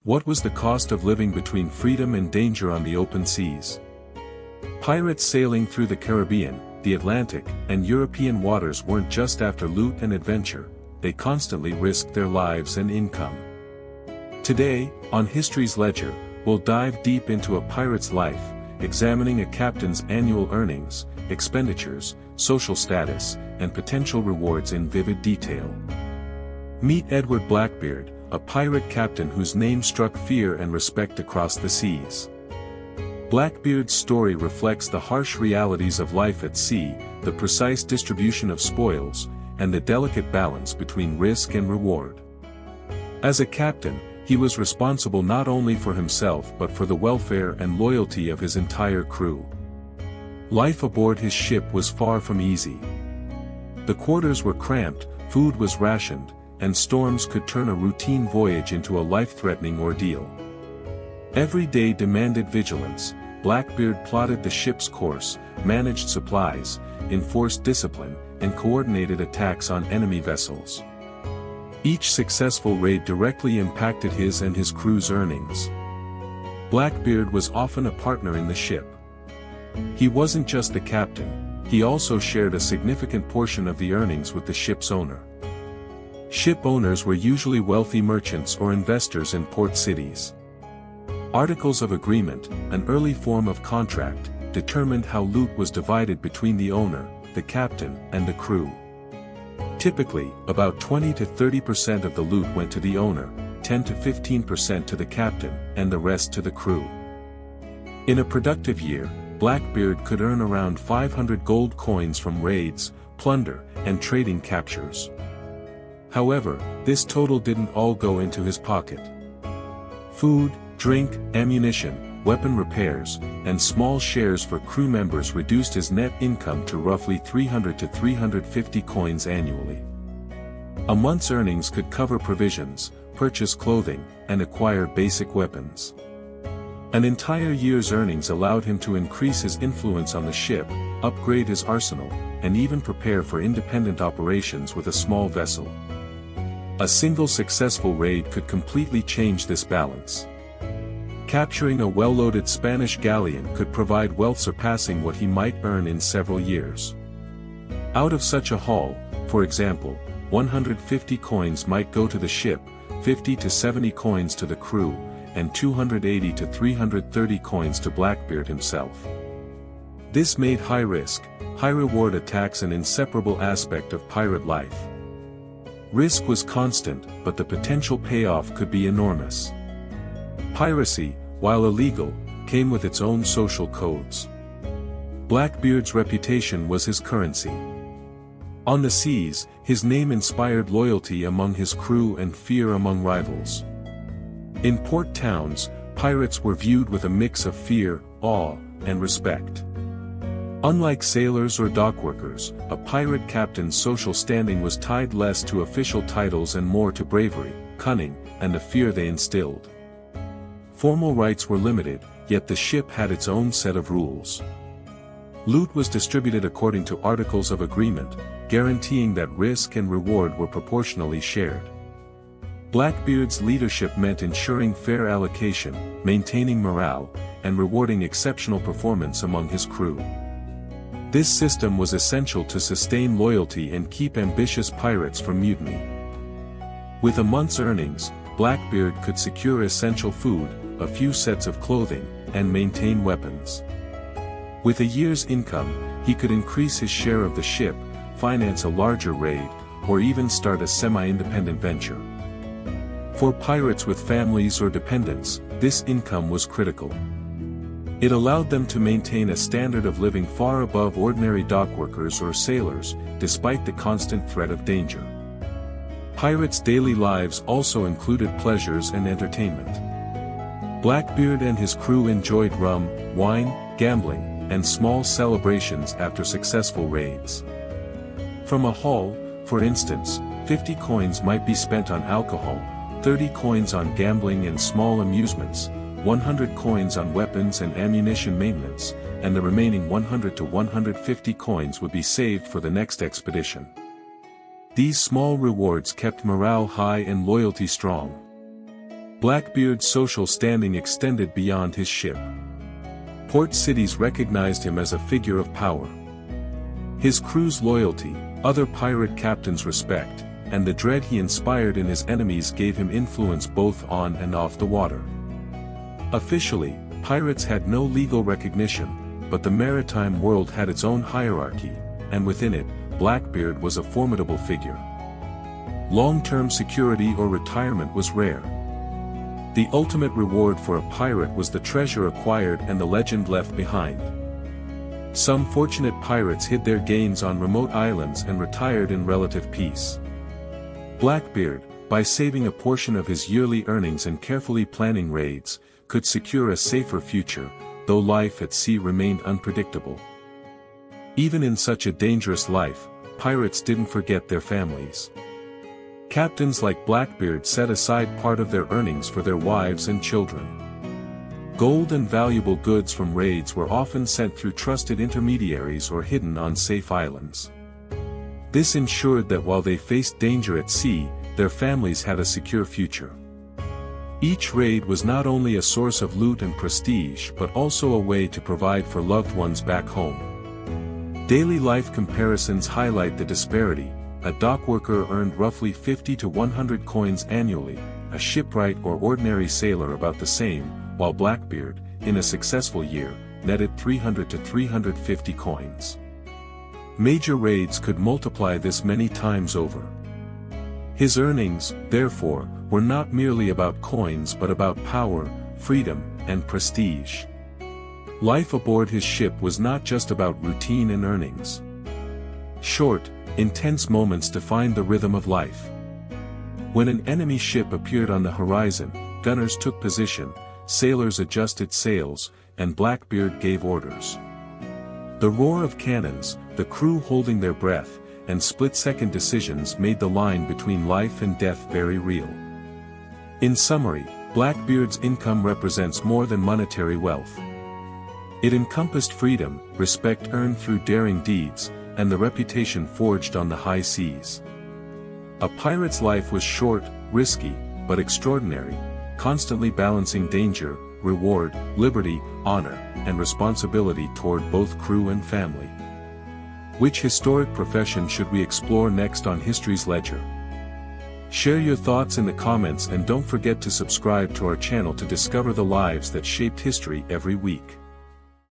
What was the cost of living between freedom and danger on the open seas? Pirates sailing through the Caribbean, the Atlantic, and European waters weren't just after loot and adventure, they constantly risked their lives and income. Today, on History's Ledger, we'll dive deep into a pirate's life, examining a captain's annual earnings, expenditures, social status, and potential rewards in vivid detail. Meet Edward Blackbeard, a pirate captain whose name struck fear and respect across the seas. Blackbeard's story reflects the harsh realities of life at sea, the precise distribution of spoils, and the delicate balance between risk and reward. As a captain, he was responsible not only for himself but for the welfare and loyalty of his entire crew. Life aboard his ship was far from easy. The quarters were cramped, food was rationed, and storms could turn a routine voyage into a life-threatening ordeal. Every day demanded vigilance. Blackbeard plotted the ship's course, managed supplies, enforced discipline, and coordinated attacks on enemy vessels. Each successful raid directly impacted his and his crew's earnings. Blackbeard was often a partner in the ship. He wasn't just the captain, he also shared a significant portion of the earnings with the ship's owner. Ship owners were usually wealthy merchants or investors in port cities. Articles of agreement, an early form of contract, determined how loot was divided between the owner, the captain, and the crew. Typically, about 20 to 30% of the loot went to the owner, 10 to 15% to the captain, and the rest to the crew. In a productive year, Blackbeard could earn around 500 gold coins from raids, plunder, and trading captures. However, this total didn't all go into his pocket. Food, drink, ammunition, weapon repairs, and small shares for crew members reduced his net income to roughly 300 to 350 coins annually. A month's earnings could cover provisions, purchase clothing, and acquire basic weapons. An entire year's earnings allowed him to increase his influence on the ship, upgrade his arsenal, and even prepare for independent operations with a small vessel. A single successful raid could completely change this balance. Capturing a well-loaded Spanish galleon could provide wealth surpassing what he might earn in several years. Out of such a haul, for example, 150 coins might go to the ship, 50 to 70 coins to the crew, and 280 to 330 coins to Blackbeard himself. This made high-risk, high-reward attacks an inseparable aspect of pirate life. Risk was constant, but the potential payoff could be enormous. Piracy, while illegal, came with its own social codes. Blackbeard's reputation was his currency. On the seas, his name inspired loyalty among his crew and fear among rivals. In port towns, pirates were viewed with a mix of fear, awe, and respect. Unlike sailors or dockworkers, a pirate captain's social standing was tied less to official titles and more to bravery, cunning, and the fear they instilled. Formal rights were limited, yet the ship had its own set of rules. Loot was distributed according to articles of agreement, guaranteeing that risk and reward were proportionally shared. Blackbeard's leadership meant ensuring fair allocation, maintaining morale, and rewarding exceptional performance among his crew. This system was essential to sustain loyalty and keep ambitious pirates from mutiny. With a month's earnings, Blackbeard could secure essential food, a few sets of clothing, and maintain weapons. With a year's income, he could increase his share of the ship, finance a larger raid, or even start a semi-independent venture. For pirates with families or dependents, this income was critical. It allowed them to maintain a standard of living far above ordinary dockworkers or sailors, despite the constant threat of danger. Pirates' daily lives also included pleasures and entertainment. Blackbeard and his crew enjoyed rum, wine, gambling, and small celebrations after successful raids. From a haul, for instance, 50 coins might be spent on alcohol, 30 coins on gambling and small amusements, 100 coins on weapons and ammunition maintenance, and the remaining 100 to 150 coins would be saved for the next expedition. These small rewards kept morale high and loyalty strong. Blackbeard's social standing extended beyond his ship. Port cities recognized him as a figure of power. His crew's loyalty, other pirate captains' respect, and the dread he inspired in his enemies gave him influence both on and off the water. Officially, pirates had no legal recognition, but the maritime world had its own hierarchy, and within it, Blackbeard was a formidable figure. Long-term security or retirement was rare. The ultimate reward for a pirate was the treasure acquired and the legend left behind. Some fortunate pirates hid their gains on remote islands and retired in relative peace. Blackbeard, by saving a portion of his yearly earnings and carefully planning raids, could secure a safer future, though life at sea remained unpredictable. Even in such a dangerous life, pirates didn't forget their families. Captains like Blackbeard set aside part of their earnings for their wives and children. Gold and valuable goods from raids were often sent through trusted intermediaries or hidden on safe islands. This ensured that while they faced danger at sea, their families had a secure future. Each raid was not only a source of loot and prestige but also a way to provide for loved ones back home. Daily life comparisons highlight the disparity. A dockworker earned roughly 50 to 100 coins annually, a shipwright or ordinary sailor about the same, while Blackbeard, in a successful year, netted 300 to 350 coins. Major raids could multiply this many times over. His earnings, therefore, were not merely about coins but about power, freedom, and prestige. Life aboard his ship was not just about routine and earnings. Short, intense moments defined the rhythm of life. When an enemy ship appeared on the horizon, gunners took position, sailors adjusted sails, and Blackbeard gave orders. The roar of cannons, the crew holding their breath, and split-second decisions made the line between life and death very real. In summary, Blackbeard's income represents more than monetary wealth. It encompassed freedom, respect earned through daring deeds, and the reputation forged on the high seas. A pirate's life was short, risky, but extraordinary, constantly balancing danger, reward, liberty, honor, and responsibility toward both crew and family. Which historic profession should we explore next on History's Ledger? Share your thoughts in the comments and don't forget to subscribe to our channel to discover the lives that shaped history every week.